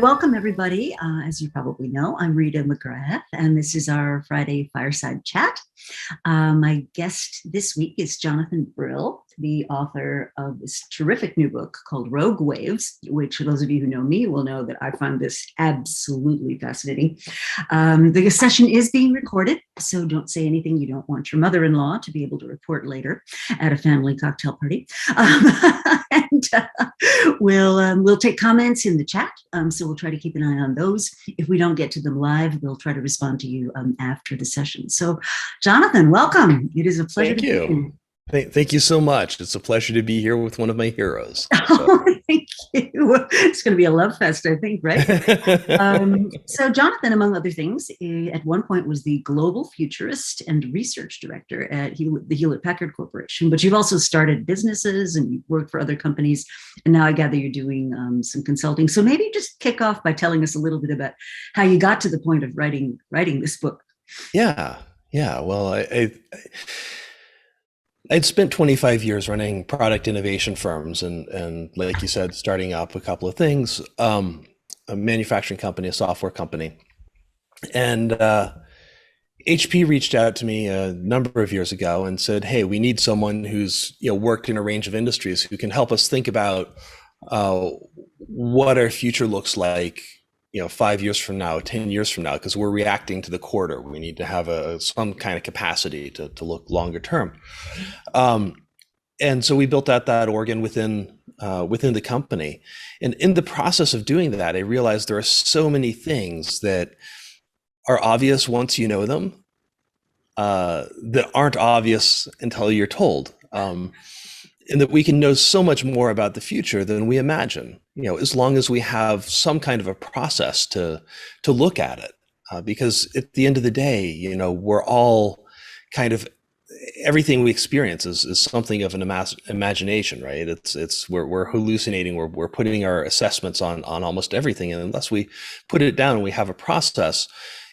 Welcome, everybody. As you probably know, I'm Rita McGrath, and this is our Friday Fireside Chat. My guest this week is Jonathan Brill, the author of this terrific new book called Rogue Waves, which for those of you who know me will know that I find this absolutely fascinating. The session is being recorded, so don't say anything you don't want your mother-in-law to be able to report later at a family cocktail party. We'll take comments in the chat, so we'll try to keep an eye on those. If we don't get to them live, we'll try to respond to you after the session. So, Jonathan, welcome. It is a pleasure to be here. Thank you so much. It's a pleasure to be here with one of my heroes. Oh, thank you. It's going to be a love fest, I think, right? So Jonathan, among other things, at one point was the Global Futurist and Research Director at the Hewlett-Packard Corporation, but you've also started businesses and you've worked for other companies, and now I gather you're doing some consulting. So maybe just kick off by telling us a little bit about how you got to the point of writing this book. Yeah. Well, I'd spent 25 years running product innovation firms and like you said, starting up a couple of things, a manufacturing company, a software company. And HP reached out to me a number of years ago and said, hey, we need someone who's worked in a range of industries who can help us think about what our future looks like 5 years from now, 10 years from now, because we're reacting to the quarter. We need to have some kind of capacity to look longer term. And so we built out that organ within the company. And in the process of doing that, I realized there are so many things that are obvious once you know them, that aren't obvious until you're told. And that we can know so much more about the future than we imagine, as long as we have some kind of a process to look at it. Because at the end of the day, we're all kind of, everything we experience is something of an imagination, right? We're hallucinating, we're putting our assessments on almost everything. And unless we put it down and we have a process,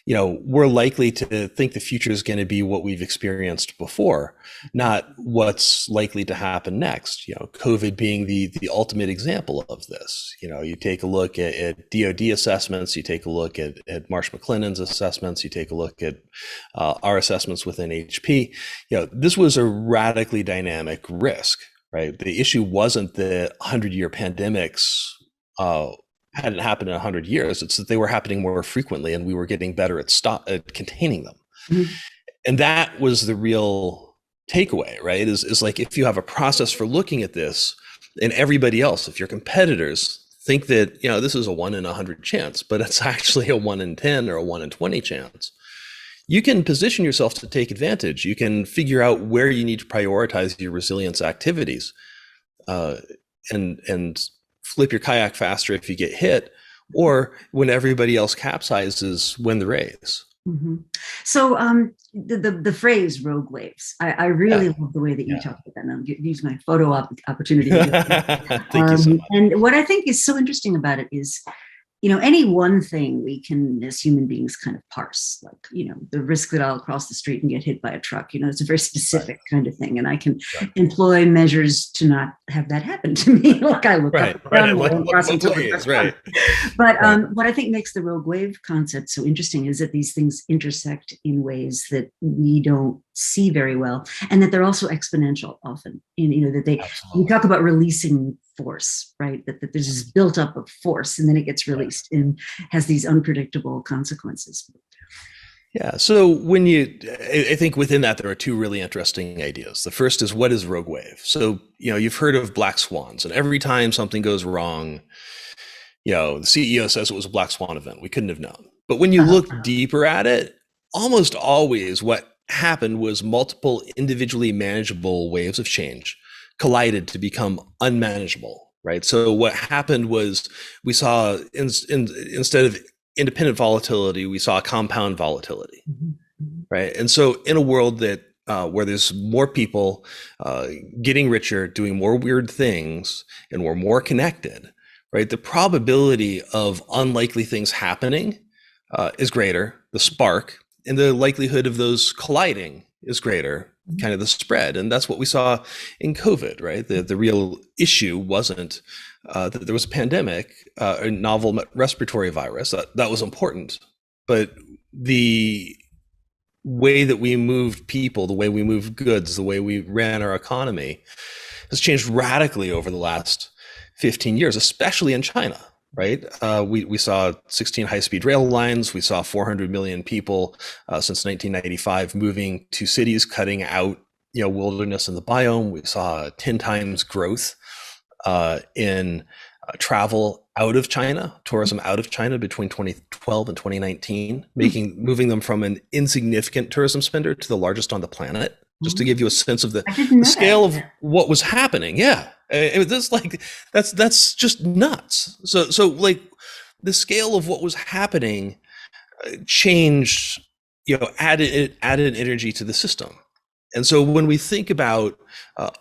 we're likely to think the future is going to be what we've experienced before, not what's likely to happen next. COVID being the ultimate example of this. You take a look at DoD assessments, you take a look at Marsh McLennan's assessments, you take a look at our assessments within HP. This was a radically dynamic risk, right? The issue wasn't the 100-year pandemics hadn't happened in 100 years. It's that they were happening more frequently and we were getting better at containing them. Mm-hmm. And that was the real takeaway, right? Is like, if you have a process for looking at this and everybody else, if your competitors think that, this is a 1 in 100 chance, but it's actually a 1 in 10 or a 1 in 20 chance, you can position yourself to take advantage. You figure out where you need to prioritize your resilience activities, and flip your kayak faster if you get hit, or when everybody else capsizes, win the race. Mm-hmm. So the phrase rogue waves, I really love the way that you talk about that. And I'll use my photo opportunity. Thank you so much. And what I think is so interesting about it is, any one thing we can, as human beings, kind of parse, like, the risk that I'll cross the street and get hit by a truck, it's a very specific kind of thing. And I can employ measures to not have that happen to me. Like I look up and down, right. But what I think makes the rogue wave concept so interesting is that these things intersect in ways that we don't see very well, and that they're also exponential often. That we talk about releasing force, right? That there's this built up of force, and then it gets released and has these unpredictable consequences. Yeah. So I think within that, there are two really interesting ideas. The first is, what is rogue wave? So, you've heard of black swans, and every time something goes wrong, the CEO says it was a black swan event. We couldn't have known. But when you look deeper at it, almost always what happened was multiple individually manageable waves of change collided to become unmanageable, right? So what happened was we saw, instead of independent volatility, we saw compound volatility, right? And so in a world that where there's more people getting richer, doing more weird things, and we're more connected, right? The probability of unlikely things happening is greater, the spark, and the likelihood of those colliding is greater, kind of the spread. And that's what we saw in COVID, right? The real issue wasn't that there was a pandemic, a novel respiratory virus. That was important. But the way that we moved people, the way we moved goods, the way we ran our economy has changed radically over the last 15 years, especially in China, right? We saw 16 high-speed rail lines. We saw 400 million people since 1995 moving to cities, cutting out wilderness in the biome. We saw 10 times growth in travel out of China, tourism out of China between 2012 and 2019, moving them from an insignificant tourism spender to the largest on the planet. Just to give you a sense of the scale of what was happening. Yeah, that's just nuts. So like the scale of what was happening changed, added energy to the system. And so when we think about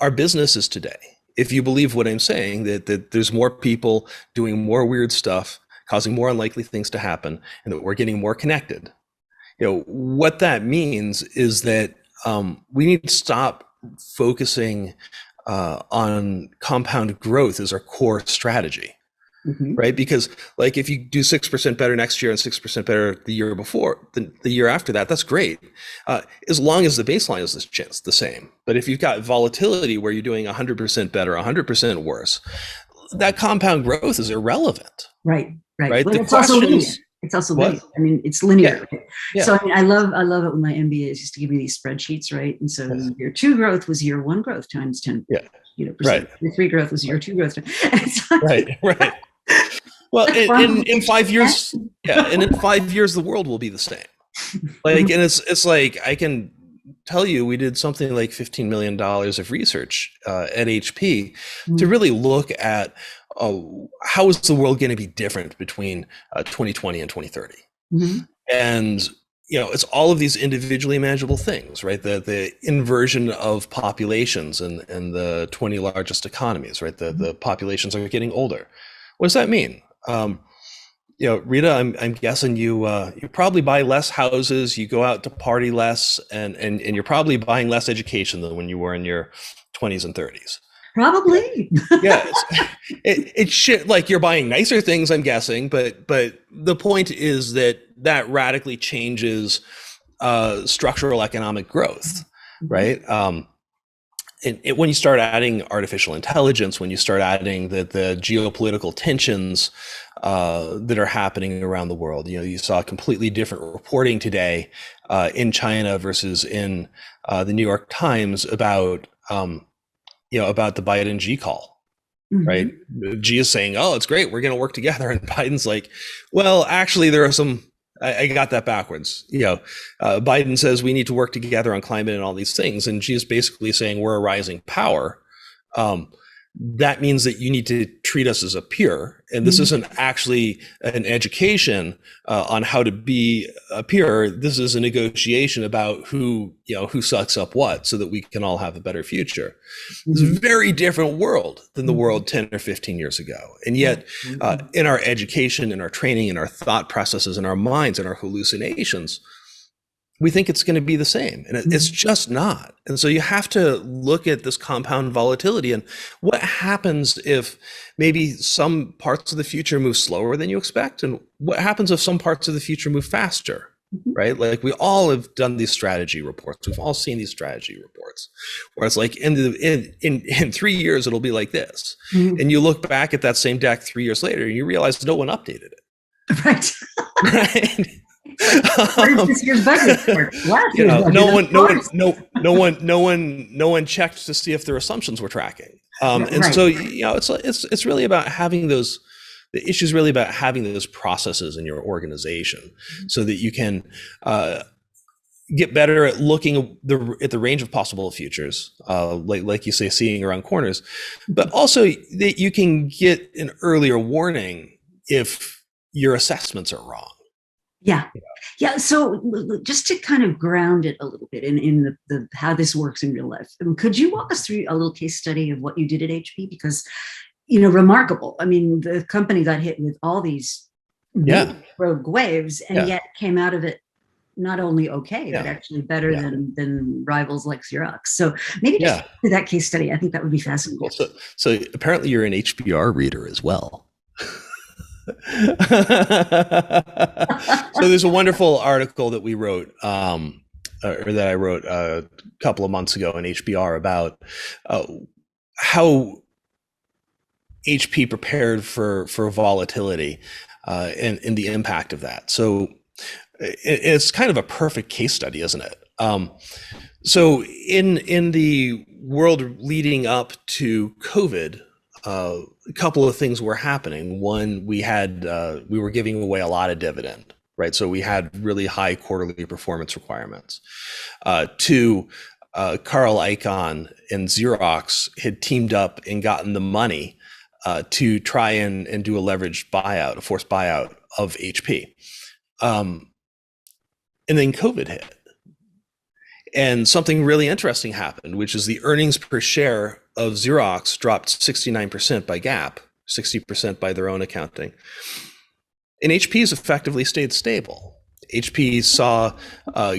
our businesses today, if you believe what I'm saying, that there's more people doing more weird stuff, causing more unlikely things to happen, and that we're getting more connected, what that means is that we need to stop focusing on compound growth as our core strategy, right? Because like if you do 6% better next year and 6% better the year before, the year after that, that's great, as long as the baseline is the same. But if you've got volatility where you're doing 100% better, 100% worse, that compound growth is irrelevant. Right. But the it's also linear. It's also linear. I mean, it's linear. Yeah. So I mean, I love it when my MBAs used to give me these spreadsheets, right? And so year 2 growth was year 1 growth times 10. Percent. Year 3 growth was year 2 growth. Right. Well, in 5 years, and in 5 years, the world will be the same. Like, and it's like I can tell you, we did something like $15 million of research at HP to really look at how is the world going to be different between 2020 and 2030, and it's all of these individually manageable things, right? The inversion of populations and the 20 largest economies, right? The populations are getting older. What does that mean? Rita, I'm guessing you probably buy less houses, you go out to party less, and you're probably buying less education than when you were in your 20s and 30s. Probably. It's shit. Like you're buying nicer things, I'm guessing, but the point is that radically changes structural economic growth, right? And when you start adding artificial intelligence, when you start adding the geopolitical tensions that are happening around the world, you saw completely different reporting today in China versus in the New York Times about the Biden Xi call, right? Xi is saying, "Oh, it's great, we're going to work together," and Biden's like, "Well, actually, there are some." I got that backwards. Biden says we need to work together on climate and all these things, and Xi is basically saying we're a rising power. That means that you need to treat us as a peer, and this isn't actually an education on how to be a peer. This is a negotiation about who sucks up what, so that we can all have a better future. It's a very different world than the world 10 or 15 years ago, and yet in our education, in our training, in our thought processes, in our minds, in our hallucinations, we think it's going to be the same, and it's just not. And so you have to look at this compound volatility and what happens if maybe some parts of the future move slower than you expect, and what happens if some parts of the future move faster, right? Like we all have done these strategy reports. We've all seen these strategy reports where it's like in 3 years, it'll be like this. And you look back at that same deck 3 years later, and you realize no one updated it. Right. Right. This year's budget report. No one checked to see if their assumptions were tracking. So it's really about having those. The issue is really about having those processes in your organization, so that you can get better at looking at the range of possible futures, like you say, seeing around corners, but also that you can get an earlier warning if your assessments are wrong. Yeah. So just to kind of ground it a little bit in the how this works in real life, could you walk us through a little case study of what you did at HP? Because, remarkable. I mean, the company got hit with all these rogue waves and yet came out of it not only okay, but Yeah. actually better Yeah. than rivals like Xerox. So maybe just Yeah. do that case study. I think that would be fascinating. Cool. So apparently you're an HBR reader as well. So there's a wonderful article that we wrote, or that I wrote a couple of months ago in HBR about how HP prepared for volatility and the impact of that. So it's kind of a perfect case study, isn't it? So in the world leading up to COVID, a couple of things were happening. One, we were giving away a lot of dividend, right? So we had really high quarterly performance requirements. Two, Carl Icahn and Xerox had teamed up and gotten the money to try and do a leveraged buyout, a forced buyout of HP. And then COVID hit. And something really interesting happened, which is the earnings per share of Xerox dropped 69% by GAAP, 60% by their own accounting. And HP's effectively stayed stable. HP saw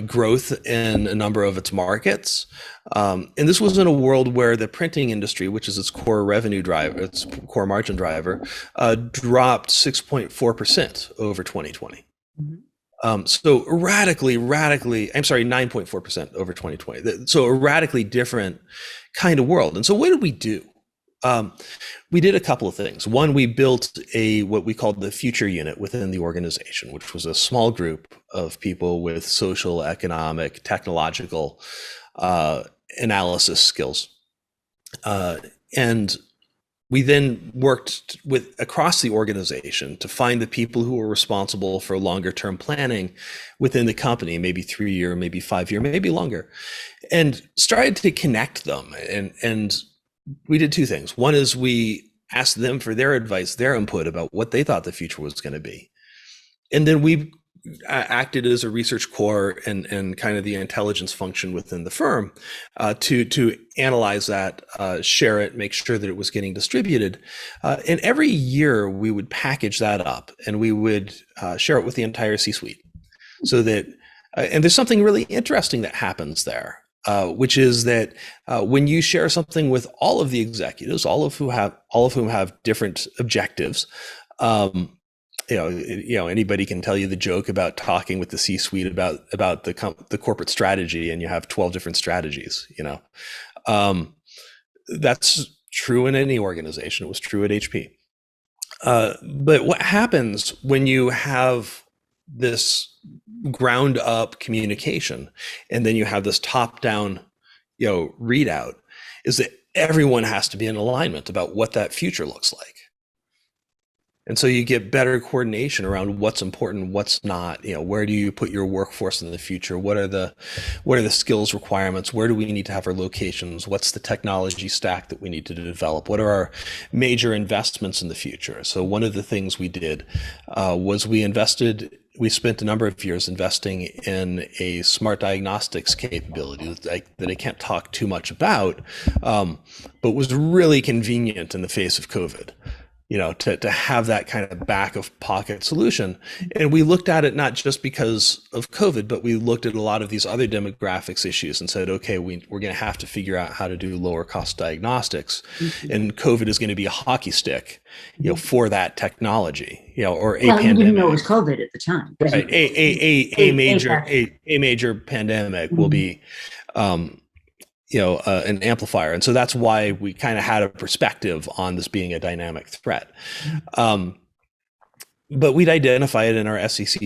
growth in a number of its markets. And this was in a world where the printing industry, which is its core revenue driver, its core margin driver, dropped 6.4% over 2020. So radically, I'm sorry, 9.4% over 2020. So a radically different kind of world. And so what did we do? We did a couple of things. One, we built what we called the future unit within the organization, which was a small group of people with social, economic, technological analysis skills. And we then worked across the organization to find the people who were responsible for longer term planning within the company, maybe 3-year, maybe 5-year, maybe longer, and started to connect them. And we did two things. One is we asked them for their advice, their input about what they thought the future was going to be. And then we acted as a research core and kind of the intelligence function within the firm to analyze that, share it, make sure that it was getting distributed. And every year we would package that up and we would share it with the entire C-suite. So that, and there's something really interesting that happens there, which is that when you share something with all of the executives, all of whom have different objectives, anybody can tell you the joke about talking with the C-suite about the corporate strategy, and you have 12 different strategies. That's true in any organization. It was true at HP. But what happens when you have this ground up communication, and then you have this top down, readout, is that everyone has to be in alignment about what that future looks like. And so you get better coordination around what's important, what's not. Where do you put your workforce in the future? What are the skills requirements? Where do we need to have our locations? What's the technology stack that we need to develop? What are our major investments in the future? So one of the things we did was we spent a number of years investing in a smart diagnostics capability that I can't talk too much about, but was really convenient in the face of COVID. To have that kind of back of pocket solution. And we looked at it not just because of COVID, but we looked at a lot of these other demographics issues and said, okay, we're going to have to figure out how to do lower cost diagnostics. Mm-hmm. And COVID is going to be a hockey stick, for that technology, or a pandemic. You didn't know it was COVID at the time. Right. A major pandemic will be, an amplifier. And so that's why we kind of had a perspective on this being a dynamic threat. But we'd identify it in our SEC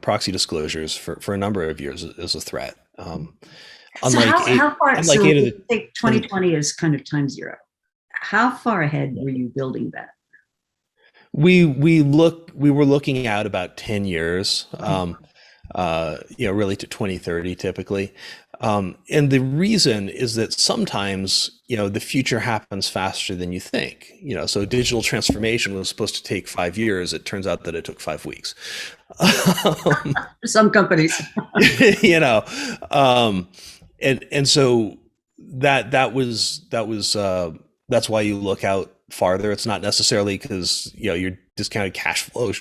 proxy disclosures for a number of years as a threat. How far? So I think 2020 is kind of time zero. How far ahead were you building that? We were looking out about 10 years, really to 2030 typically. And the reason is that sometimes, the future happens faster than you think. So digital transformation was supposed to take 5 years. It turns out that it took 5 weeks. Some companies. And so that's why you look out farther. It's not necessarily because, your discounted cash flow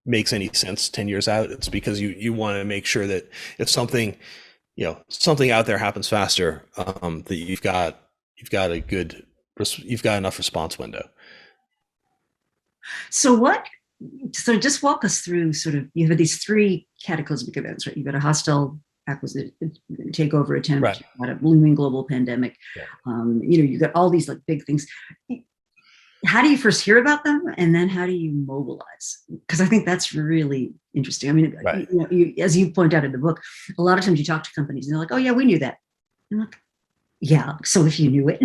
makes any sense 10 years out. It's because you want to make sure that if something, something out there happens faster, that you've got enough response window. So just walk us through sort of, you have these three cataclysmic events, right? You've got a hostile acquisition, takeover attempt, Right. you've got a looming global pandemic. Yeah. You've got all these like big things. How do you first hear about them, and then how do you mobilize? Because I think that's really interesting. I mean, Right. As you point out in the book, a lot of times you talk to companies and they're like, "Oh yeah, we knew that." I'm like, "Yeah, so if you knew it,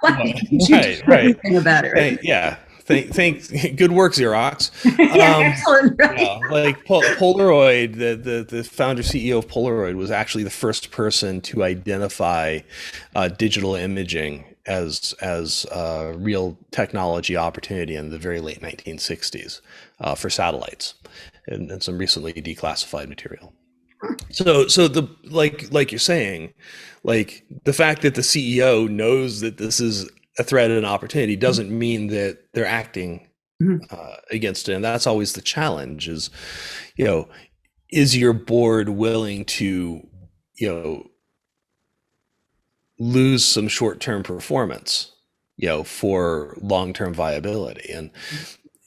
why didn't you do anything about it?" Right? Yeah. Thanks. Good work, Xerox. Excellent. Right? Like Polaroid, the founder CEO of Polaroid was actually the first person to identify digital imaging as a real technology opportunity in the very late 1960s for satellites and some recently declassified material. So the like you're saying, like the fact that the CEO knows that this is a threat and an opportunity doesn't mean that they're acting against it. And that's always the challenge is, is your board willing to, lose some short-term performance, for long-term viability? And,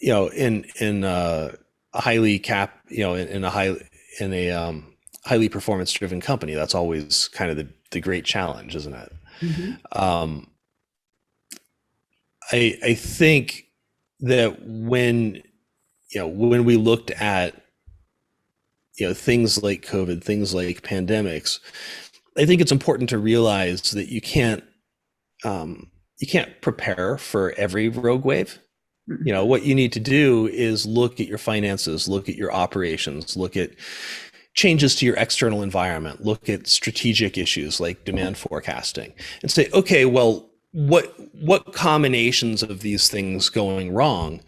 in a highly highly performance-driven company, that's always kind of the great challenge, isn't it? Mm-hmm. I think that when we looked at things like COVID, things like pandemics, I think it's important to realize that you can't prepare for every rogue wave. What you need to do is look at your finances, look at your operations, look at changes to your external environment, look at strategic issues like demand forecasting, and say, okay, well, what combinations of these things going wrong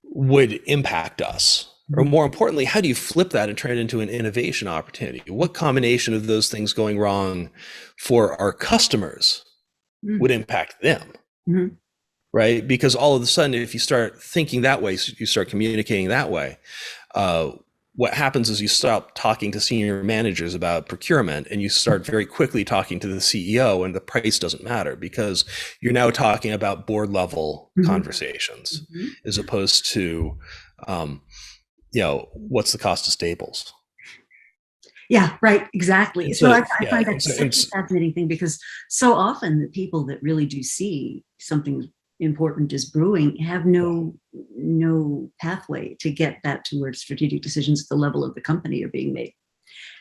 would impact us? Or more importantly, how do you flip that and turn it into an innovation opportunity? What combination of those things going wrong for our customers would impact them? Mm-hmm. Right? Because all of a sudden, if you start thinking that way, you start communicating that way, what happens is you stop talking to senior managers about procurement and you start very quickly talking to the CEO, and the price doesn't matter because you're now talking about board level conversations as opposed to, what's the cost of staples? Yeah, right, exactly. So I find that such a fascinating thing because so often the people that really do see something important is brewing have no pathway to get that towards strategic decisions at the level of the company are being made.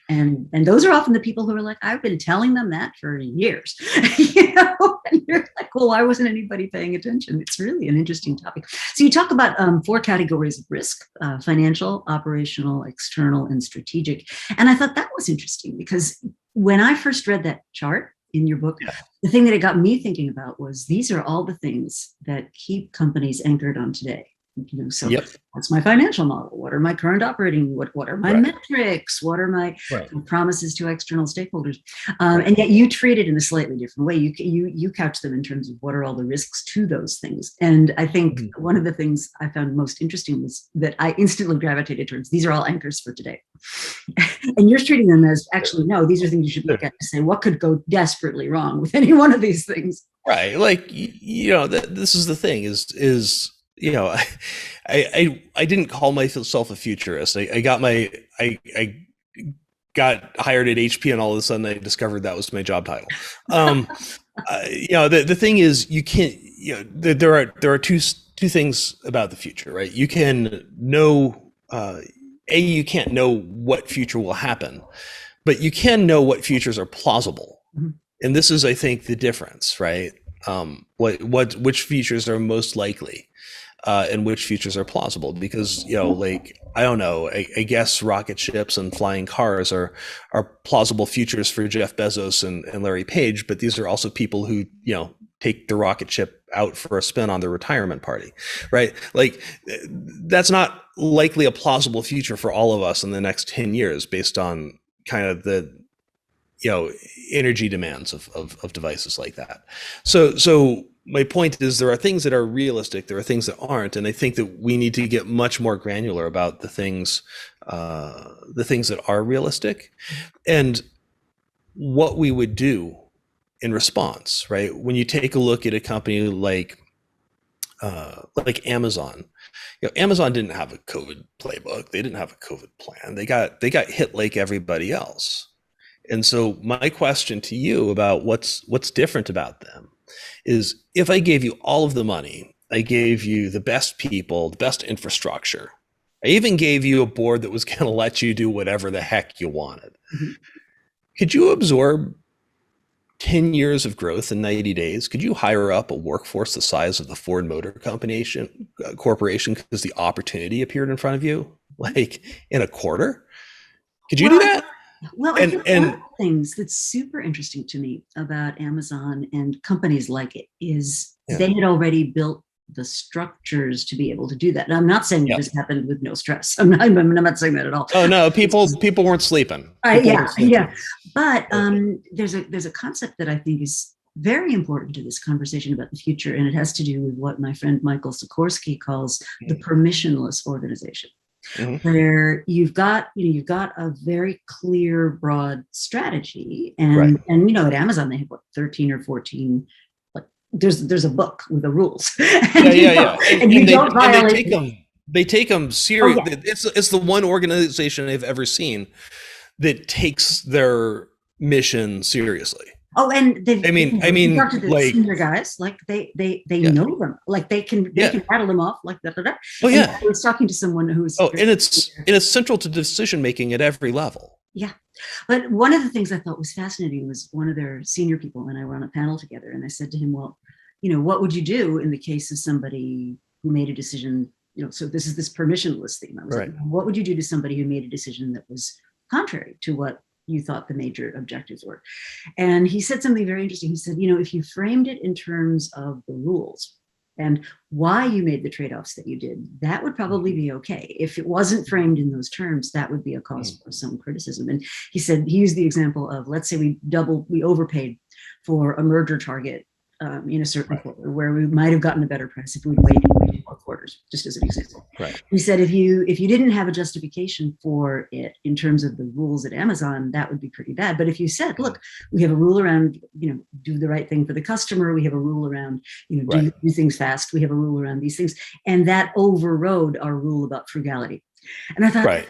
And those are often the people who are like, I've been telling them that for years, and you're like, well, why wasn't anybody paying attention? It's really an interesting topic. So you talk about 4 categories of risk: financial, operational, external, and strategic. And I thought that was interesting because when I first read that chart in your book, the thing that it got me thinking about was these are all the things that keep companies anchored on today. So what's my financial model? What are my current operating? What are my metrics? What are my promises to external stakeholders? And yet you treat it in a slightly different way. You couch them in terms of what are all the risks to those things. And I think one of the things I found most interesting was that I instantly gravitated towards these are all anchors for today. And you're treating them as actually, no, these are things you should look at to say what could go desperately wrong with any one of these things. Right. Like, this is the thing is I didn't call myself a futurist. I got hired at HP, and all of a sudden I discovered that was my job title. The thing is, you can't. There are two things about the future, right? You can know. You can't know what future will happen, but you can know what futures are plausible, and this is, I think, the difference, right? Which futures are most likely. And which futures are plausible, because I don't know, I guess rocket ships and flying cars are plausible futures for Jeff Bezos and Larry Page, but these are also people who take the rocket ship out for a spin on their retirement party, right? Like that's not likely a plausible future for all of us in the next 10 years based on kind of the energy demands of devices like that. So my point is there are things that are realistic, there are things that aren't, and I think that we need to get much more granular about the things that are realistic, and what we would do in response. Right? When you take a look at a company like Amazon, Amazon didn't have a COVID playbook, they didn't have a COVID plan. They got hit like everybody else. And so my question to you about what's different about them is, if I gave you all of the money, I gave you the best people, the best infrastructure, I even gave you a board that was going to let you do whatever the heck you wanted. Mm-hmm. Could you absorb 10 years of growth in 90 days? Could you hire up a workforce the size of the Ford Motor Corporation because the opportunity appeared in front of you, like in a quarter? Could you do that? Well, I think one of the things that's super interesting to me about Amazon and companies like it is they had already built the structures to be able to do that. And I'm not saying this happened with no stress. I'm not saying that at all. Oh no, people weren't sleeping. Yeah. But there's a concept that I think is very important to this conversation about the future, and it has to do with what my friend Michael Sikorsky calls the permissionless organization. Mm-hmm. Where you've got a very clear, broad strategy, and at Amazon they have 13 or 14. There's a book with the rules. And you don't violate them. They take them serious. Oh, yeah. It's the one organization I've ever seen that takes their mission seriously. Oh, and I mean, talk to the senior guys, like they know them, like they can rattle them off like that. Oh yeah, I was talking to someone who was. Oh, and it's central to decision making at every level. Yeah, but one of the things I thought was fascinating was one of their senior people and I were on a panel together, and I said to him, "Well, what would you do in the case of somebody who made a decision? So this is this permissionless theme. I was like, what would you do to somebody who made a decision that was contrary to what you thought the major objectives were?" And he said something very interesting. He said, if you framed it in terms of the rules and why you made the trade-offs that you did, that would probably be okay. If it wasn't framed in those terms, that would be a cause for some criticism. And he said, he used the example of, let's say we overpaid for a merger target in a certain quarter, where we might have gotten a better price if we'd waited 4 quarters, just as an example. Right. He said, if you didn't have a justification for it in terms of the rules at Amazon, that would be pretty bad. But if you said, look, we have a rule around, do the right thing for the customer. We have a rule around, do things fast. We have a rule around these things. And that overrode our rule about frugality. And I thought,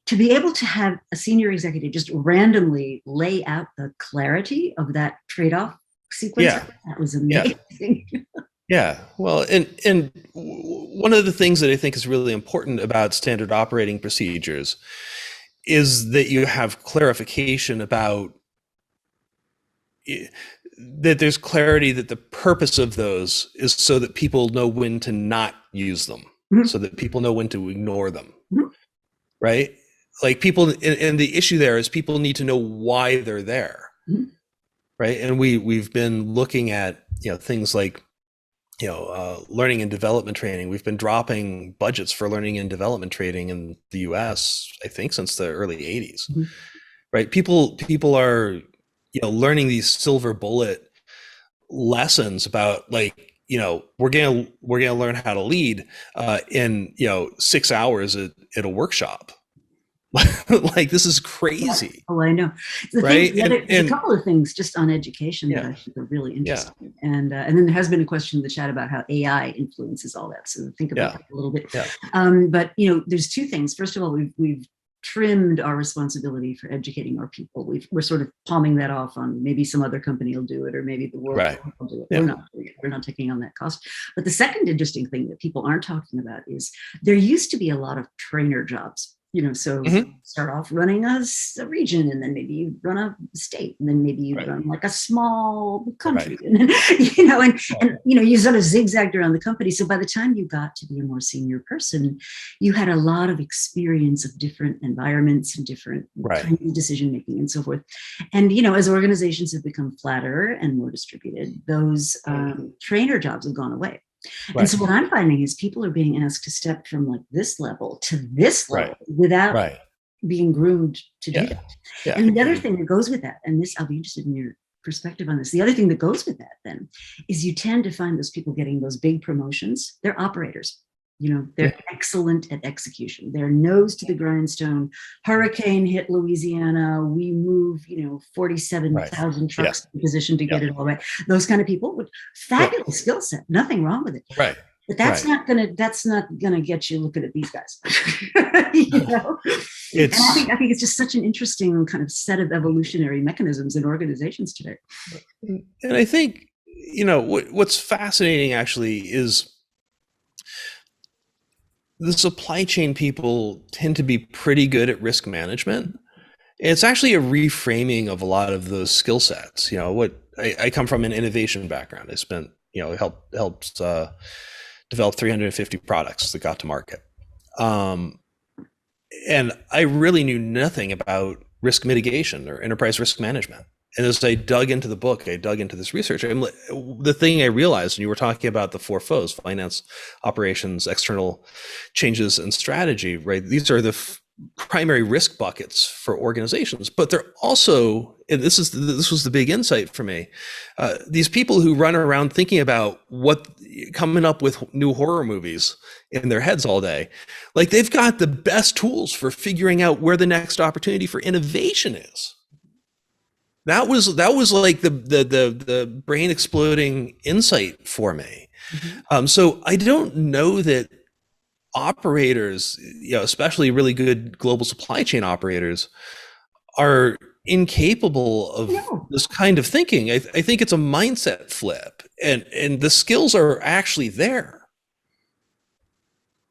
to be able to have a senior executive just randomly lay out the clarity of that trade-off sequence, that was amazing. Yeah. Well, and one of the things that I think is really important about standard operating procedures is that you have clarification about that there's clarity that the purpose of those is so that people know when to not use them, so that people know when to ignore them, right? Like people, and the issue there is people need to know why they're there. Right. And we've been looking at, things like, learning and development training. We've been dropping budgets for learning and development training in the US, I think, since the early 80s. Right. People are, learning these silver bullet lessons about, like, we're gonna learn how to lead in 6 hours at a workshop. Like, this is crazy. Oh, I know. Right. There's a couple of things just on education that I think are really interesting. And then there has been a question in the chat about how AI influences all that. So think about that a little bit. But there's 2 things. First of all, we've trimmed our responsibility for educating our people. We're sort of palming that off on maybe some other company will do it, or maybe the world will do it. We're not doing it. We're not taking on that cost. But the second interesting thing that people aren't talking about is there used to be a lot of trainer jobs. So start off running a region, and then maybe you run a state, and then maybe you run like a small country, and then, and you sort of zigzagged around the company. So by the time you got to be a more senior person, you had a lot of experience of different environments and different kinds of decision making and so forth. And as organizations have become flatter and more distributed, those trainer jobs have gone away. And so what I'm finding is people are being asked to step from like this level to this level without being groomed to do that. And the other thing that goes with that, and this, I'll be interested in your perspective on this. The other thing that goes with that then is you tend to find those people getting those big promotions. They're operators. They're excellent at execution. They're nose to the grindstone. Hurricane hit Louisiana. We move, 47,000 trucks in position to get it all right. Those kind of people with fabulous skill set. Nothing wrong with it. Right. But that's not gonna get you looking at these guys. And I think it's just such an interesting kind of set of evolutionary mechanisms in organizations today. And I think, what's fascinating actually is the supply chain people tend to be pretty good at risk management. It's actually a reframing of a lot of those skill sets. What I come from an innovation background. I spent, helped develop 350 products that got to market. And I really knew nothing about risk mitigation or enterprise risk management. And as I dug into the book, I dug into this research. The thing I realized when you were talking about the four foes, finance, operations, external changes, and strategy, right? These are the primary risk buckets for organizations, but they're also, and this was the big insight for me, these people who run around thinking about coming up with new horror movies in their heads all day, like they've got the best tools for figuring out where the next opportunity for innovation is. That was like the brain exploding insight for me. Mm-hmm. So I don't know that operators, especially really good global supply chain operators, are incapable of this kind of thinking. I think it's a mindset flip, and the skills are actually there.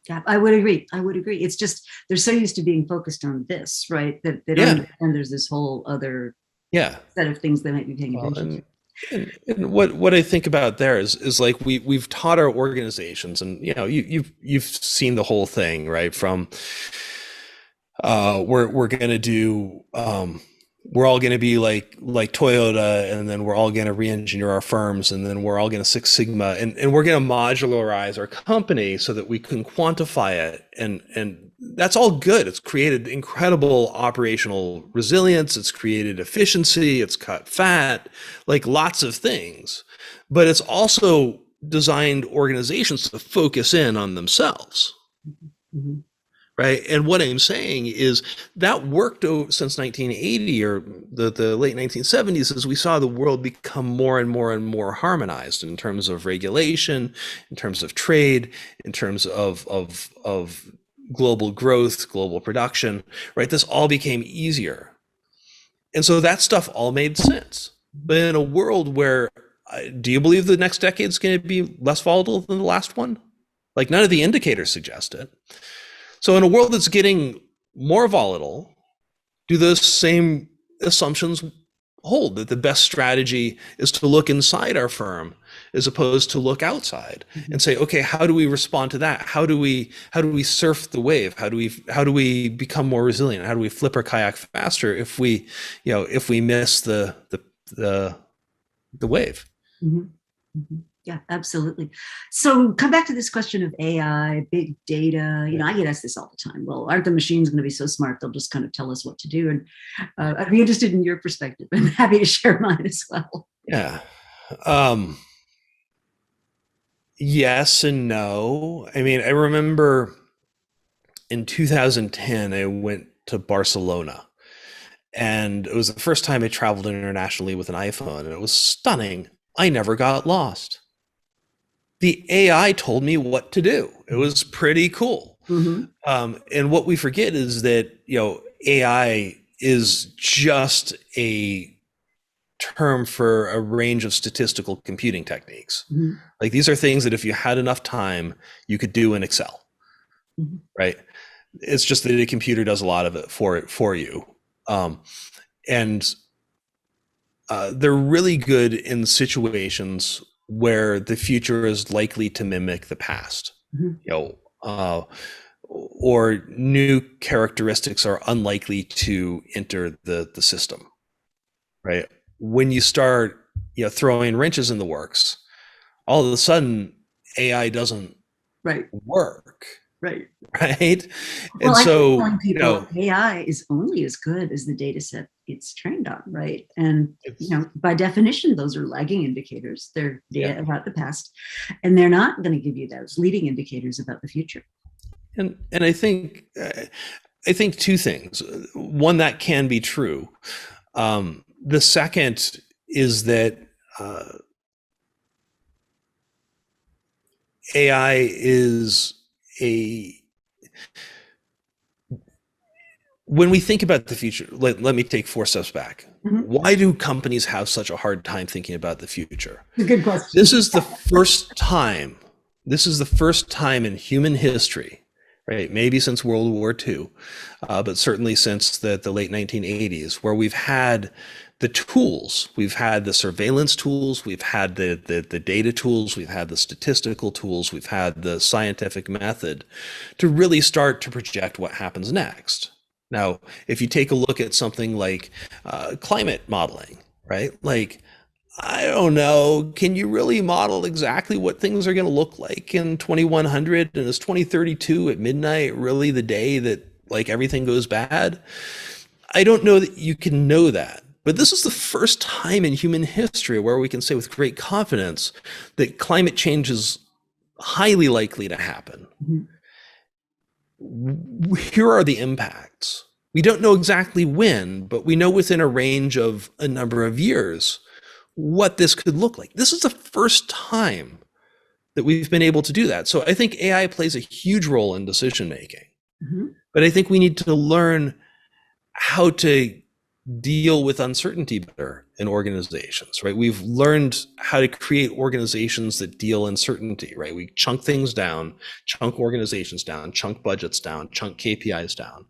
Yeah, I would agree. It's just they're so used to being focused on this, right? That they don't understand there's this whole other set of things they might be paying attention to. And what I think about there is like we've taught our organizations, and you've seen the whole thing, right? From we're gonna do we're all gonna be like Toyota, and then we're all gonna re-engineer our firms, and then we're all gonna Six Sigma, and we're gonna modularize our company so that we can quantify it, and that's all good. It's created incredible operational resilience. It's created efficiency. It's cut fat, like lots of things. But it's also designed organizations to focus in on themselves. Mm-hmm. Right. And what I'm saying is that worked since 1980 or the late 1970s, as we saw the world become more and more and more harmonized in terms of regulation, in terms of trade, in terms of global growth, global production, right? This all became easier. And so that stuff all made sense. But in a world where, do you believe the next decade is going to be less volatile than the last one? Like none of the indicators suggest it. So in a world that's getting more volatile, do those same assumptions hold, that the best strategy is to look inside our firm as opposed to look outside and say, okay, how do we respond to that? How do we surf the wave? How do we become more resilient? How do we flip our kayak faster if we miss the wave? Mm-hmm. Mm-hmm. Yeah, absolutely. So come back to this question of AI, big data. I get asked this all the time. Well, aren't the machines going to be so smart they'll just kind of tell us what to do? And I'd be interested in your perspective. I'm happy to share mine as well. Yeah. Yes and no. I mean, I remember in 2010, I went to Barcelona, and it was the first time I traveled internationally with an iPhone, and it was stunning. I never got lost. The AI told me what to do. It was pretty cool. Mm-hmm. And what we forget is that, AI is just a term for a range of statistical computing techniques. Mm-hmm. Like these are things that if you had enough time, you could do in Excel, mm-hmm. right? It's just that a computer does a lot of it for you. And they're really good in situations where the future is likely to mimic the past, mm-hmm. Or new characteristics are unlikely to enter the system, right? When you start, throwing wrenches in the works, all of a sudden AI doesn't work. Right. right? Well, And I keep so, telling people AI is only as good as the data set it's trained on, right? And it's, by definition, those are lagging indicators. They're yeah. data about the past, and they're not going to give you those leading indicators about the future. And I think two things. One, that can be true. The second is that AI is a when we think about the future, let me take 4 steps back. Mhm. Why do companies have such a hard time thinking about the future? It's a good question. This is the first time, this is the first time in human history, right? Maybe since World War II, but certainly since the late 1980s, where we've had the tools, we've had the surveillance tools, we've had the data tools, we've had the statistical tools, we've had the scientific method to really start to project what happens next. Now, if you take a look at something like climate modeling, right? Like, I don't know, can you really model exactly what things are going to look like in 2100? And is 2032 at midnight really the day that like everything goes bad? I don't know that you can know that. But this is the first time in human history where we can say with great confidence that climate change is highly likely to happen. Mhm. Here are the impacts. We don't know exactly when, but we know within a range of a number of years what this could look like. This is the first time that we've been able to do that. So I think AI plays a huge role in decision making. Mhm. But I think we need to learn how to deal with uncertainty better in organizations, right? We've learned how to create organizations that deal in certainty, right? We chunk things down, chunk organizations down, chunk budgets down, chunk KPIs down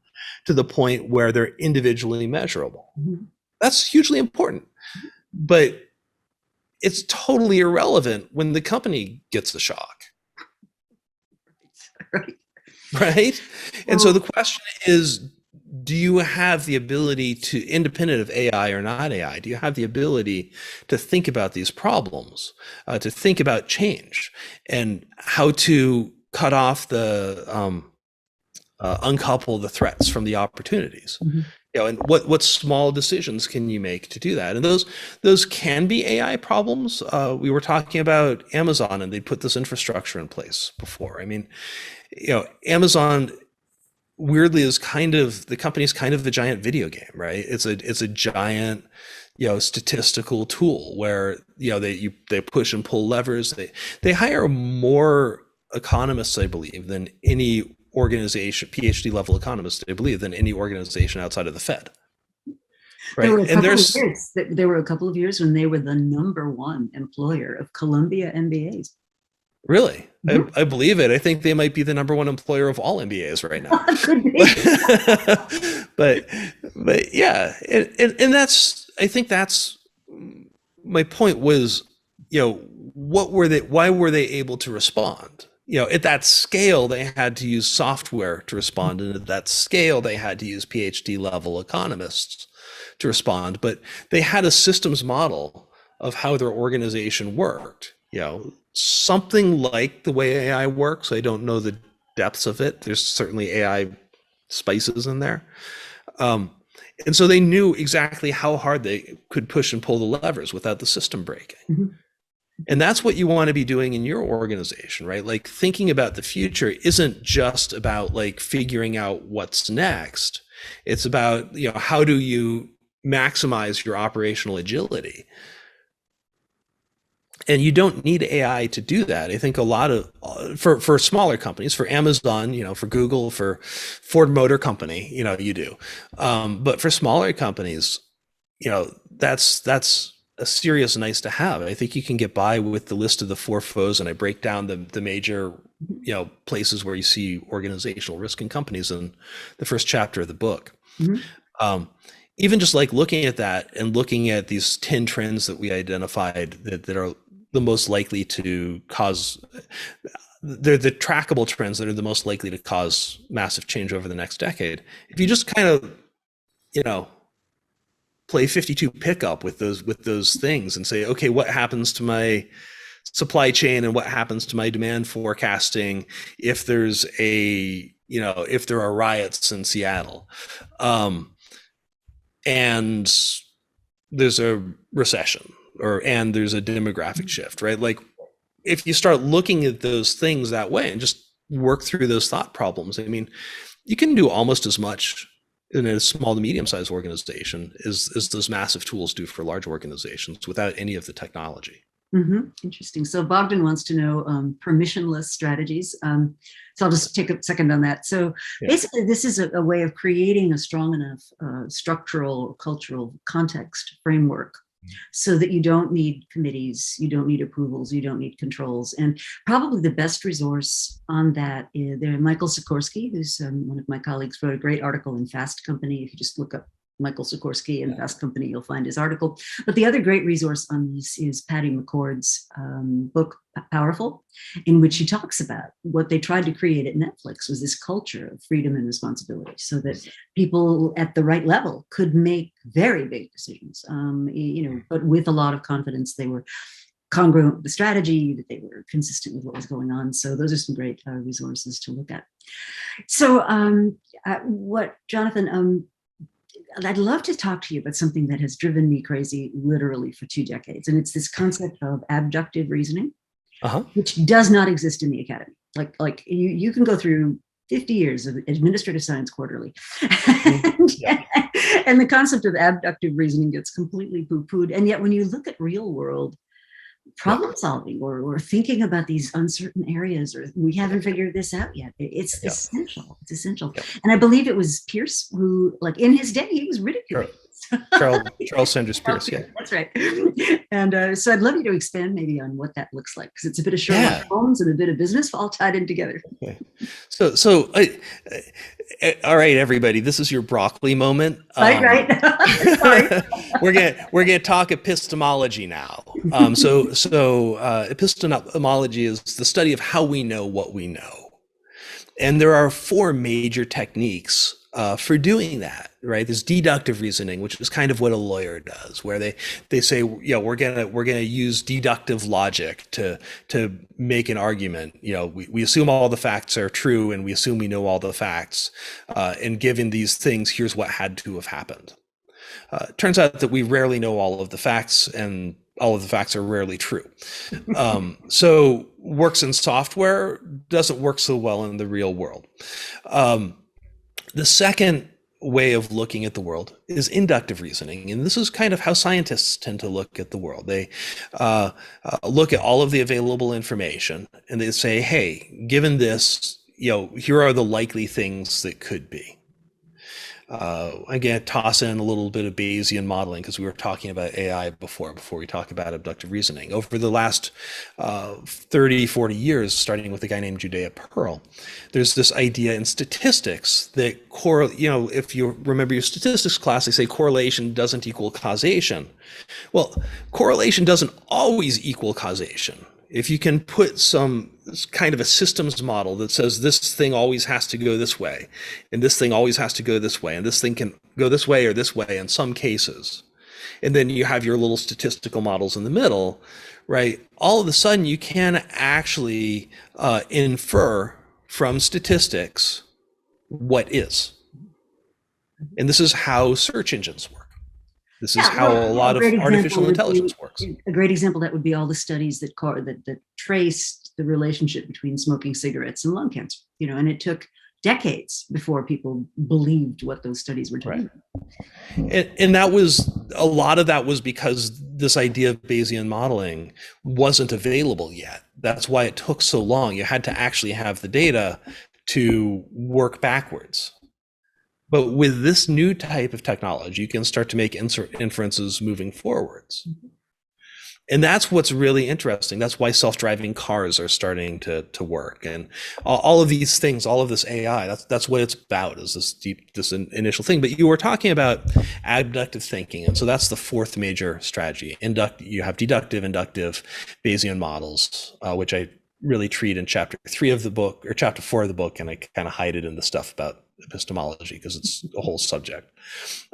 to the point where they're individually measurable. Mhm. That's hugely important, but it's totally irrelevant when the company gets the shock, Right. right? And so Well, the question is, do you have the ability to, independent of AI or not AI, do you have the ability to think about these problems, to think about change and how to cut off uncouple the threats from the opportunities? mhm. And what small decisions can you make to do that? And those can be AI problems. We were talking about Amazon, and they put this infrastructure in place before. I mean, Amazon weirdly is the company's kind of the giant video game, right? It's a giant, statistical tool where they push and pull levers. They hire more economists, I believe, than any organization, PhD level economists, I believe, than any organization outside of the Fed, There right? were a And couple of there's years. There were a couple of years when they were the number one employer of Columbia MBAs. really, Mhm. I believe it. I think they might be the number one employer of all MBAs right now. Could be. but but yeah, and that's, I think that's my point was, what were they, why were they able to respond? At that scale, they had to use software to respond, and at that scale, they had to use PhD level economists to respond. But they had a systems model of how their organization worked. Something like the way AI works. I don't know the depths of it. There's certainly AI spices in there. And so they knew exactly how hard they could push and pull the levers without the system breaking. Mhm. And that's what you want to be doing in your organization, right? Like thinking about the future isn't just about like figuring out what's next. It's about, how do you maximize your operational agility? And you don't need AI to do that. I think a lot of, for smaller companies, for Amazon, for Google, for Ford Motor Company, you do. But for smaller companies, that's a serious nice to have. I think you can get by with the list of the four foes, and I break down the major, places where you see organizational risk in companies in the first chapter of the book. Mhm. Even just like looking at that and looking at these 10 trends that we identified that are the most likely to cause, they're the trackable trends that are the most likely to cause massive change over the next decade. If you just kind of, play 52 pickup with those things and say, okay, what happens to my supply chain and what happens to my demand forecasting if there's if there are riots in Seattle, and there's a recession, and there's a demographic shift, right? Like, if you start looking at those things that way and just work through those thought problems, I mean, you can do almost as much in a small to medium-sized organization as those massive tools do for large organizations without any of the technology. Interesting. So Bogdan wants to know permissionless strategies. So I'll just take a second on that. So basically, this is a way of creating a strong enough structural, cultural context framework so that you don't need committees, you don't need approvals, you don't need controls. And probably the best resource on that is Michael Sikorsky, who's one of my colleagues, wrote a great article in Fast Company. If you just look up Michael Sikorsky and Fast Company, you'll find his article. But the other great resource on this is Patty McCord's book, Powerful, in which she talks about what they tried to create at Netflix was this culture of freedom and responsibility so that people at the right level could make very big decisions, but with a lot of confidence. They were congruent with the strategy, that they were consistent with what was going on. So those are some great resources to look at. So Jonathan, I'd love to talk to you about something that has driven me crazy literally for 2 decades. And it's this concept of abductive reasoning, which does not exist in the academy. Like you can go through 50 years of administrative science quarterly. And the concept of abductive reasoning gets completely poo-pooed. And yet when you look at real world problem solving or thinking about these uncertain areas, or we haven't figured this out yet, it's essential. It's essential. And I believe it was Pierce who, like, in his day, he was ridiculed. Charles Sanders Peirce, that's right. And so I'd love you to expand maybe on what that looks like, because it's a bit of Sherlock Holmes and a bit of business all tied in together. Okay. So all right, everybody, this is your broccoli moment. Right. We're gonna talk epistemology now. Epistemology is the study of how we know what we know, and there are 4 major techniques for doing that, right? There's deductive reasoning, which is kind of what a lawyer does, where they say, we're gonna use deductive logic to make an argument. We assume all the facts are true, and we assume we know all the facts. And given these things, here's what had to have happened. It turns out that we rarely know all of the facts, and all of the facts are rarely true. So works in software, doesn't work so well in the real world. The second way of looking at the world is inductive reasoning. And this is kind of how scientists tend to look at the world. They look at all of the available information and they say, hey, given this, here are the likely things that could be. Again, toss in a little bit of Bayesian modeling, because we were talking about AI before we talk about abductive reasoning. Over the last 30, 40 years, starting with a guy named Judea Pearl, there's this idea in statistics that if you remember your statistics class, they say correlation doesn't equal causation. Well, correlation doesn't always equal causation. If you can put some kind of a systems model that says this thing always has to go this way, and this thing always has to go this way, and this thing can go this way or this way in some cases, and then you have your little statistical models in the middle, right? All of a sudden, you can actually infer from statistics what is. And this is how search engines work. This is how a lot of artificial intelligence works. A great example that would be all the studies that traced the relationship between smoking cigarettes and lung cancer. And it took decades before people believed what those studies were doing. Right. And that was, a lot of that was because this idea of Bayesian modeling wasn't available yet. That's why it took so long. You had to actually have the data to work backwards. But with this new type of technology, you can start to make inferences moving forwards. And that's what's really interesting. That's why self-driving cars are starting to work. And all of these things, all of this AI, that's what it's about, is this initial thing. But you were talking about abductive thinking. And so that's the 4th major strategy. You have deductive, inductive, Bayesian models, which I really treat in chapter 3 of the book, or chapter 4 of the book. And I kind of hide it in the stuff about epistemology because it's a whole subject.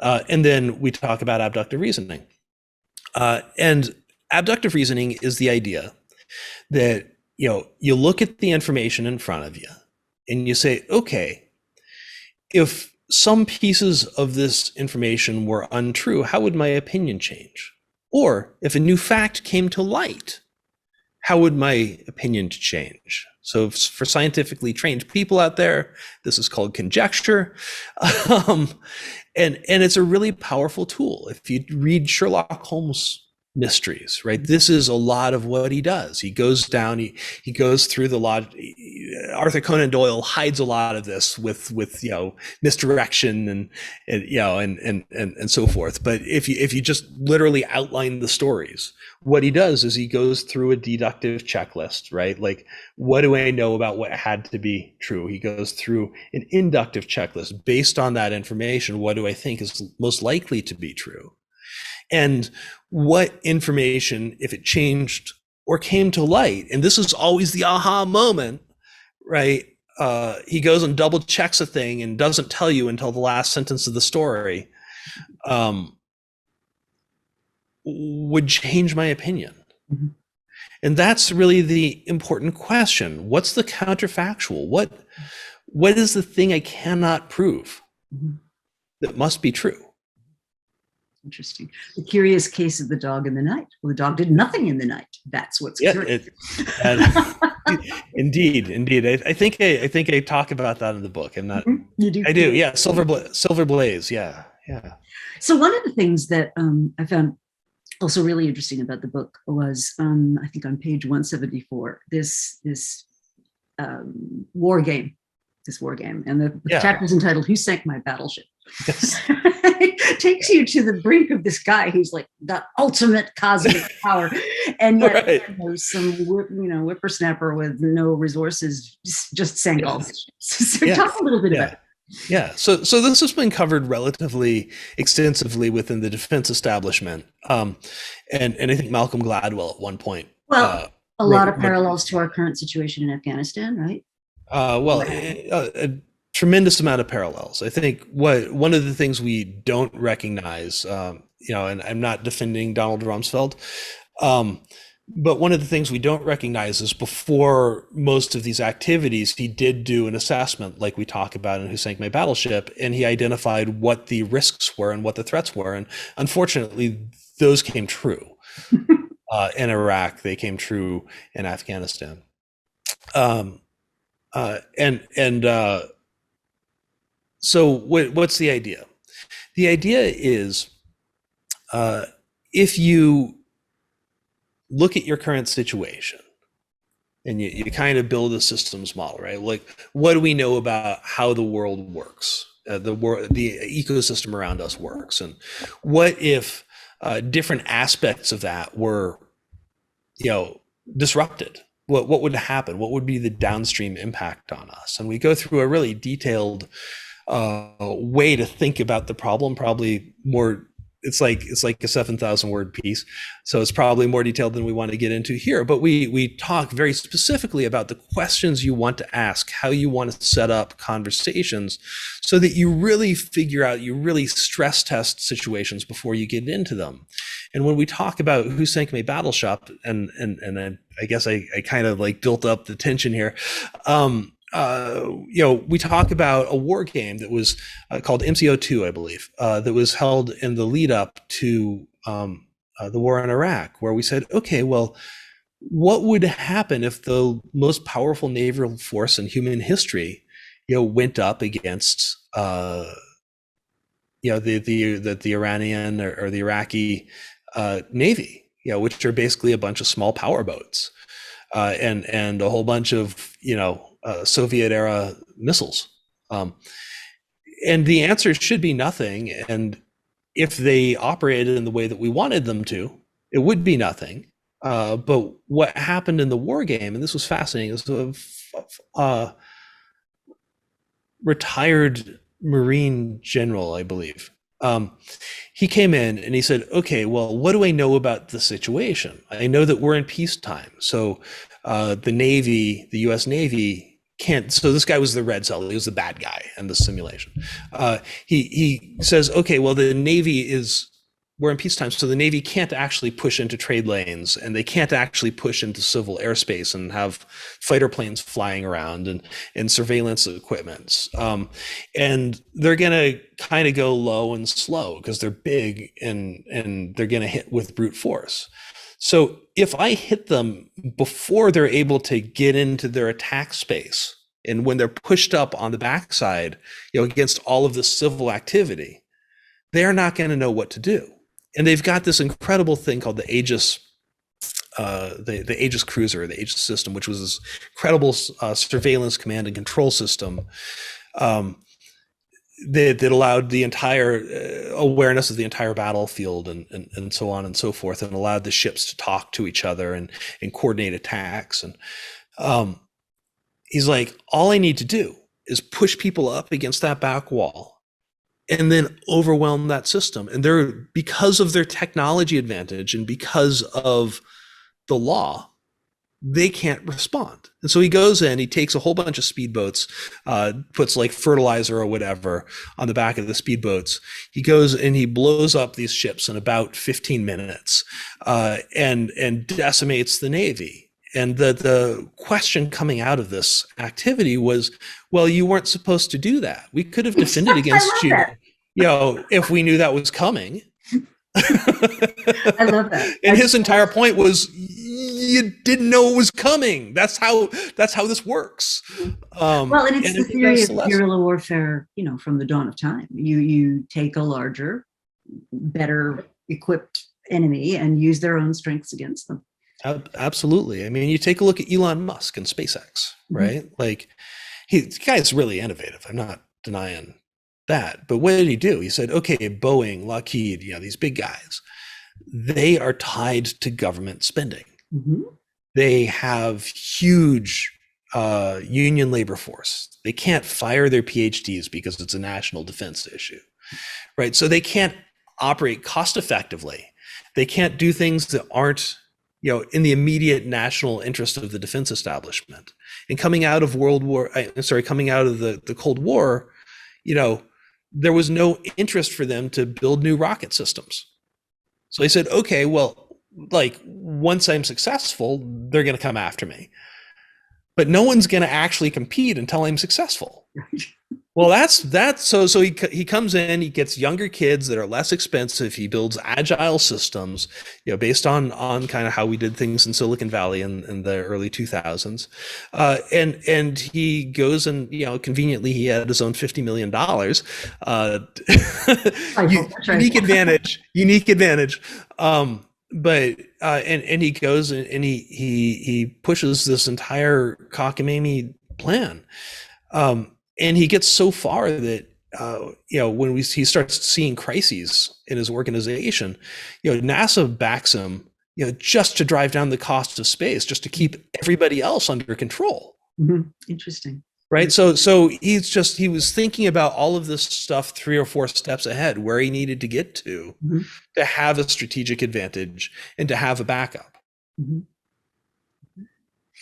And then we talk about abductive reasoning. And abductive reasoning is the idea that, you look at the information in front of you and you say, okay, if some pieces of this information were untrue, how would my opinion change? Or if a new fact came to light, how would my opinion change? So for scientifically trained people out there, this is called conjecture. And it's a really powerful tool. If you read Sherlock Holmes mysteries, right? This is a lot of what he does. He goes down, he goes through the logic. Arthur Conan Doyle hides a lot of this with misdirection and so forth. But if you just literally outline the stories, what he does is he goes through a deductive checklist, right? Like, what do I know about what had to be true? He goes through an inductive checklist. Based on that information, what do I think is most likely to be true? And what information, if it changed or came to light, and this is always the aha moment, right? He goes and double checks a thing and doesn't tell you until the last sentence of the story, would change my opinion. Mm-hmm. And that's really the important question. What's the counterfactual? What is the thing I cannot prove that must be true? Interesting. The curious case of the dog in the night. Well, the dog did nothing in the night. That's what's curious. Indeed. I think I talk about that in the book. I'm not. You do. I do. Yeah. Silver Blaze. Yeah. So one of the things that I found also really interesting about the book was, I think on page 174, this war game, and the chapter is entitled "Who Sank My Battleship?" Yes. It takes you to the brink of this guy who's like the ultimate cosmic power, and yet some whippersnapper with no resources just sank all the ships. So talk a little bit about it. Yeah, so this has been covered relatively extensively within the defense establishment, and I think Malcolm Gladwell at one point. Well, a lot of parallels to our current situation in Afghanistan, right? A tremendous amount of parallels. I think one of the things we don't recognize, and I'm not defending Donald Rumsfeld, but one of the things we don't recognize is before most of these activities, he did do an assessment like we talk about in Who Sank My Battleship, and he identified what the risks were and what the threats were. And unfortunately, those came true in Iraq. They came true in Afghanistan. So what's the idea? The idea is if you look at your current situation and you kind of build a systems model, right? Like, what do we know about how the world works, the ecosystem around us works? And what if different aspects of that were, disrupted? What would happen? What would be the downstream impact on us? And we go through a really detailed way to think about the problem, probably more. It's like a 7,000 word piece, so it's probably more detailed than we want to get into here. But we talk very specifically about the questions you want to ask, how you want to set up conversations, so that you really figure out, you really stress test situations before you get into them. And when we talk about Who Sank My Battleship, and I guess I kind of like built up the tension here. We talk about a war game that was called MCO2, I believe, that was held in the lead up to the war in Iraq, where we said, okay, well, what would happen if the most powerful naval force in human history, went up against, the Iranian or the Iraqi Navy, which are basically a bunch of small power boats and a whole bunch of, Soviet era missiles. And the answer should be nothing. And if they operated in the way that we wanted them to, it would be nothing. But what happened in the war game, and this was fascinating, is a retired Marine general, I believe. He came in and he said, okay, well, what do I know about the situation? I know that we're in peacetime. So the Navy, the US Navy, can't. So this guy was the red cell. He was the bad guy in the simulation. He says, okay, well, the Navy is we're in peacetime, so the Navy can't actually push into trade lanes, and they can't actually push into civil airspace and have fighter planes flying around and surveillance equipment. And they're going to kind of go low and slow because they're big and they're going to hit with brute force. So if I hit them before they're able to get into their attack space, and when they're pushed up on the backside, against all of this civil activity, they're not going to know what to do. And they've got this incredible thing called the Aegis, the Aegis cruiser, the Aegis system, which was this incredible surveillance command and control system that allowed the entire awareness of the entire battlefield and so on and so forth, and allowed the ships to talk to each other and coordinate attacks. And he's like, all I need to do is push people up against that back wall and then overwhelm that system. And they're, because of their technology advantage and because of the law, they can't respond. And so he goes in, he takes a whole bunch of speedboats, puts like fertilizer or whatever on the back of the speedboats. He goes and he blows up these ships in about 15 minutes and decimates the Navy. And the question coming out of this activity was, well, you weren't supposed to do that. We could have defended against you, if we knew that was coming. I love that. And his entire point was, you didn't know it was coming. That's how this works. Well, and it's the theory of guerrilla warfare, from the dawn of time. You take a larger, better equipped enemy and use their own strengths against them. Absolutely. I mean, you take a look at Elon Musk and SpaceX, right? Mm-hmm. Like, the guy's really innovative. I'm not denying that. But what did he do? He said, okay, Boeing, Lockheed, these big guys, they are tied to government spending. Mm-hmm. They have huge union labor force. They can't fire their PhDs because it's a national defense issue, right? So they can't operate cost effectively. They can't do things that aren't in the immediate national interest of the defense establishment. And coming out of coming out of the Cold War, there was no interest for them to build new rocket systems. So they said, okay, well, like, once I'm successful, they're going to come after me. But no one's going to actually compete until I'm successful. Well, that's so he comes in, he gets younger kids that are less expensive. He builds agile systems, based on kind of how we did things in Silicon Valley in the early 2000s. And he goes and, conveniently he had his own $50 million. Unique advantage. But he goes and he pushes this entire cockamamie plan. And he gets so far that, when he starts seeing crises in his organization, NASA backs him, just to drive down the cost of space, just to keep everybody else under control. Mm-hmm. Interesting. Right. So he was thinking about all of this stuff 3 or 4 steps ahead, where he needed to get to have a strategic advantage and to have a backup. Mm-hmm.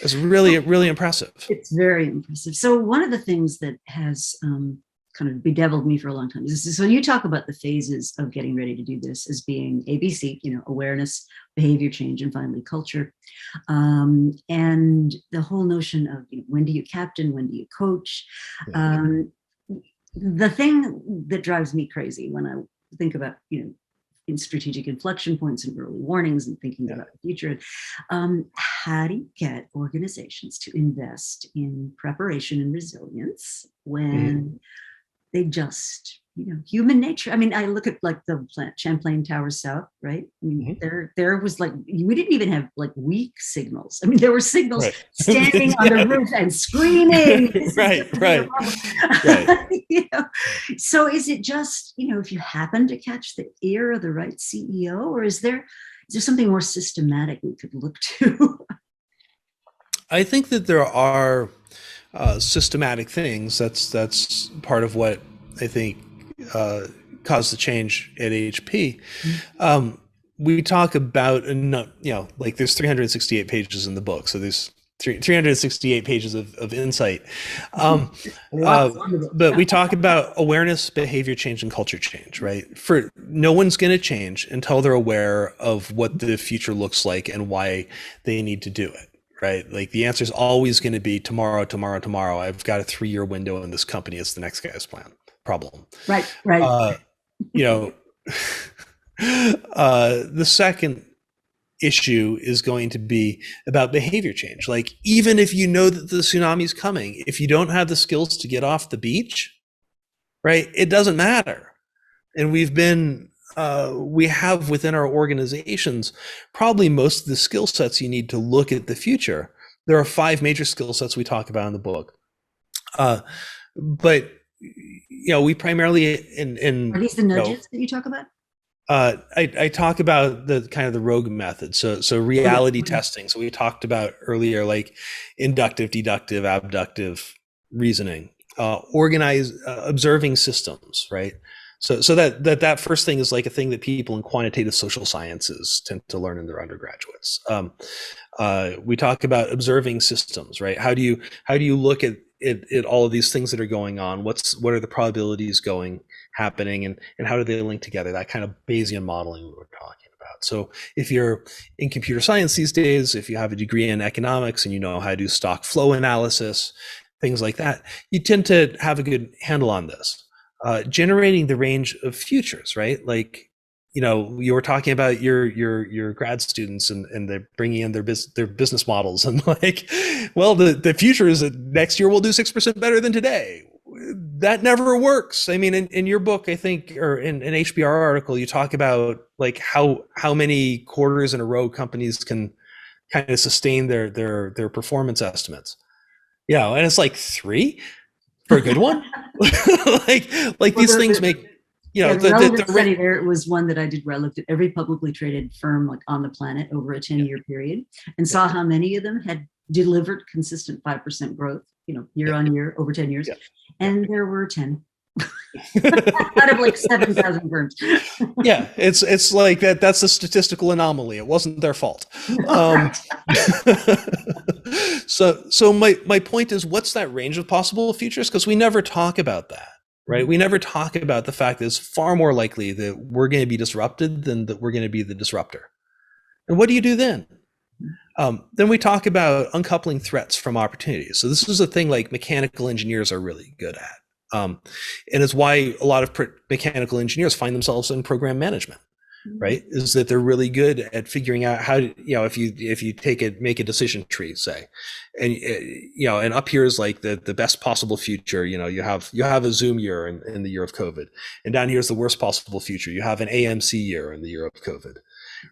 It's really, really impressive. It's very impressive. So one of the things that has kind of bedeviled me for a long time is, so you talk about the phases of getting ready to do this as being ABC, awareness, behavior change, and finally culture. And the whole notion of, when do you captain, when do you coach? The thing that drives me crazy when I think about, in strategic inflection points and early warnings and thinking about the future. How do you get organizations to invest in preparation and resilience when they just, human nature? I mean, I look at like the Champlain Towers South, right? I mean, there was like, we didn't even have like weak signals. I mean, there were signals standing on the roof and screaming. Right. So is it just, if you happen to catch the ear of the right CEO, or is there something more systematic we could look to? I think that there are systematic things. That's part of what I think caused the change at AHP. We talk about, like there's 368 pages in the book. So there's 368 pages of insight. Lots of it. But we talk about awareness, behavior change, and culture change, right? For no one's going to change until they're aware of what the future looks like and why they need to do it, right? Like the answer is always going to be tomorrow, tomorrow, tomorrow. I've got a 3-year window in this company. It's the next guy's problem. Right, right. You know, the second issue is going to be about behavior change. Like, even if you know that the tsunami is coming, if you don't have the skills to get off the beach, right, it doesn't matter. And we have within our organizations probably most of the skill sets you need to look at the future. There are 5 major skill sets we talk about in the book. But we primarily Are these the nudges that you talk about? I talk about the kind of the rogue method. So reality testing. So we talked about earlier, like inductive, deductive, abductive reasoning, observing systems, right? So that first thing is like a thing that people in quantitative social sciences tend to learn in their undergraduates. We talk about observing systems, right? How do you look at all of these things that are going on? What are the probabilities happening, and how do they link together? That kind of Bayesian modeling we were talking about. So if you're in computer science these days, if you have a degree in economics and you know how to do stock flow analysis, things like that, you tend to have a good handle on this. Generating the range of futures, right? Like, you were talking about your grad students and they're bringing in their business models, and like, well, the future is that next year we'll do 6% better than today. That never works. I mean, in your book, I think, or in an HBR article, you talk about like how many quarters in a row companies can kind of sustain their performance estimates. Yeah, and it's like 3 for a good one. like these things make. The relevant study there was one that I did where I looked at every publicly traded firm like on the planet over a 10-year period and saw how many of them had delivered consistent 5% growth, year on year over 10 years. And there were 10 out of like 7,000 firms. Yeah, it's like that's a statistical anomaly. It wasn't their fault. So my point is, what's that range of possible futures? Because we never talk about that. Right? We never talk about the fact that it's far more likely that we're going to be disrupted than that we're going to be the disruptor. And what do you do then? Then we talk about uncoupling threats from opportunities. So this is a thing like mechanical engineers are really good at. And it's why a lot of mechanical engineers find themselves in program management, right? Is that they're really good at figuring out how to, if you make a decision tree, say, and up here is like the best possible future. You have a Zoom year in the year of COVID, and down here is the worst possible future. You have an AMC year in the year of COVID,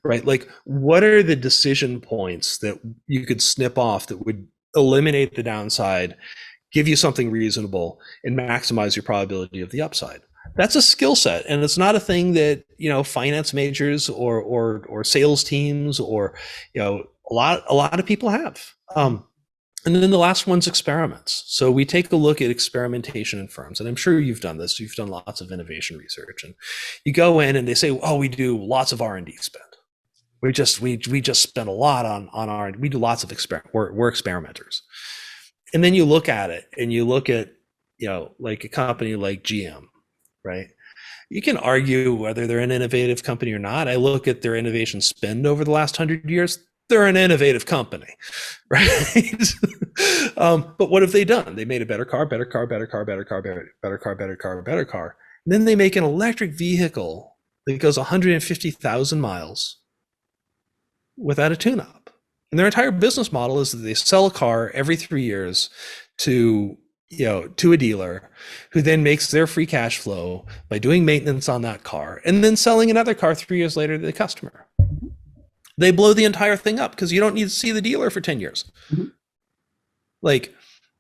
right? Like, what are the decision points that you could snip off that would eliminate the downside, give you something reasonable, and maximize your probability of the upside? That's a skill set, and it's not a thing that finance majors or sales teams or a lot of people have. And then the last one's experiments. So we take a look at experimentation in firms, and I'm sure you've done this. You've done lots of innovation research, and you go in and they say, "Oh, we do lots of R&D spend. We just spend a lot on R&D. We do lots of we're experimenters." And then you look at it, and you look at like a company like GM, right? You can argue whether they're an innovative company or not. I look at their innovation spend over the last 100 years. They're an innovative company, right? But what have they done? They made a better car, better car, better car, better car, better car, better car, better car. And then they make an electric vehicle that goes 150,000 miles without a tune-up. And their entire business model is that they sell a car every 3 years to a dealer, who then makes their free cash flow by doing maintenance on that car and then selling another car 3 years later to the customer. They blow the entire thing up because you don't need to see the dealer for 10 years. Mm-hmm. Like,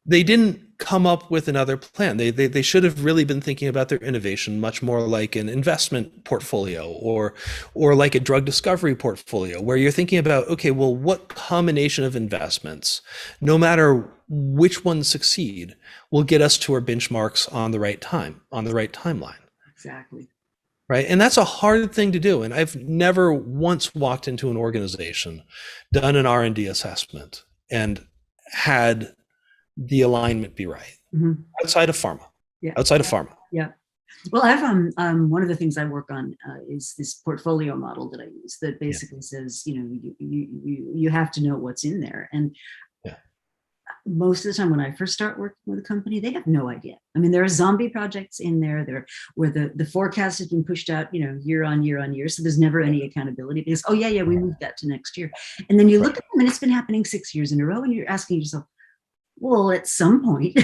they didn't come up with another plan. They should have really been thinking about their innovation much more like an investment portfolio or like a drug discovery portfolio, where you're thinking about, okay, well, what combination of investments, no matter which ones succeed, will get us to our benchmarks on the right timeline. Exactly. Right. And that's a hard thing to do. And I've never once walked into an organization, done an R&D assessment, and had the alignment be right. Mhm. Outside of pharma. Yeah. Outside of pharma. Yeah. Well, I've one of the things I work on is this portfolio model that I use that basically says, you have to know what's in there. And most of the time when I first start working with a company, they have no idea. I mean, there are zombie projects in there where the forecast has been pushed out, year on year on year. So there's never any accountability because, we moved that to next year. And then you look at them and it's been happening 6 years in a row and you're asking yourself, well, at some point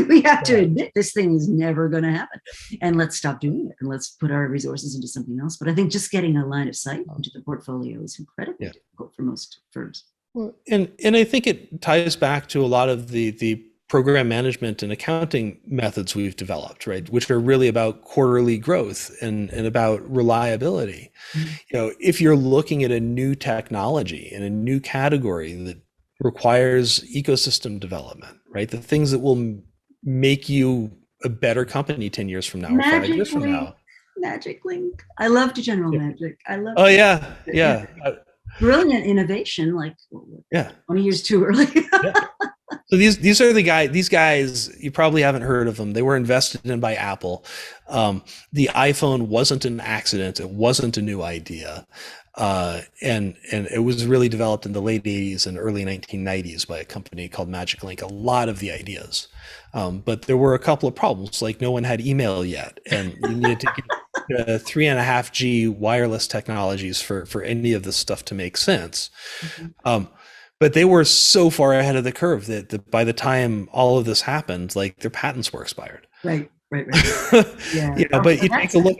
we have to admit this thing is never going to happen, and let's stop doing it and let's put our resources into something else. But I think just getting a line of sight into the portfolio is incredibly difficult for most firms. Well, and I think it ties back to a lot of the program management and accounting methods we've developed, right, which are really about quarterly growth and about reliability. Mm-hmm. If you're looking at a new technology in a new category that requires ecosystem development, right? The things that will make you a better company 10 years from now or 5 years from now. Magic Link. I loved General Magic. I love. Oh yeah. Brilliant innovation. 20 years too early. So these are these guys, you probably haven't heard of them. They were invested in by Apple. The iPhone wasn't an accident. It wasn't a new idea. And it was really developed in the late 80s and early 1990s by a company called Magic Link. A lot of the ideas, but there were a couple of problems, like no one had email yet, and you needed to get 3.5G wireless technologies for any of this stuff to make sense. Mm-hmm. But they were so far ahead of the curve that by the time all of this happened, their patents were expired. Right. Yeah. But you take a look.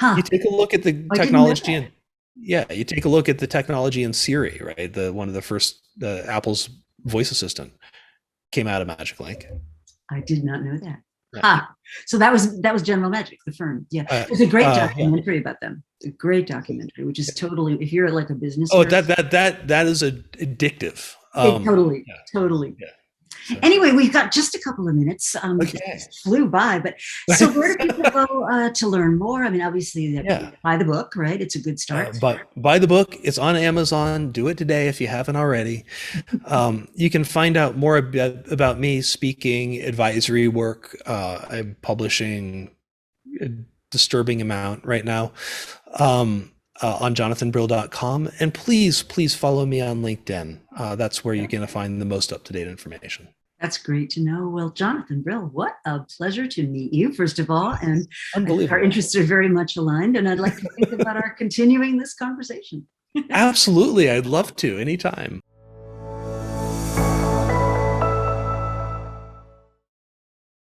You take a look at the technology and. Yeah, you take a look at the technology in Siri, right? One of the first Apple's voice assistant came out of Magic Link. I did not know that. Yeah. So that was General Magic, the firm. Yeah, there's a great documentary about them. A great documentary, which is totally, if you're like a business. Oh, that is addictive. Totally. Yeah. So. Anyway, we've got just a couple of minutes. It flew by, but so where do people go to learn more? I mean, obviously, buy the book, right? It's a good start. But buy the book. It's on Amazon. Do it today if you haven't already. You can find out more about me, speaking, advisory work. I'm publishing a disturbing amount right now on jonathanbrill.com. And please follow me on LinkedIn. That's where you're going to find the most up-to-date information. That's great to know. Well, Jonathan Brill, what a pleasure to meet you, first of all. And our interests are very much aligned. And I'd like to think about our continuing this conversation. Absolutely. I'd love to anytime.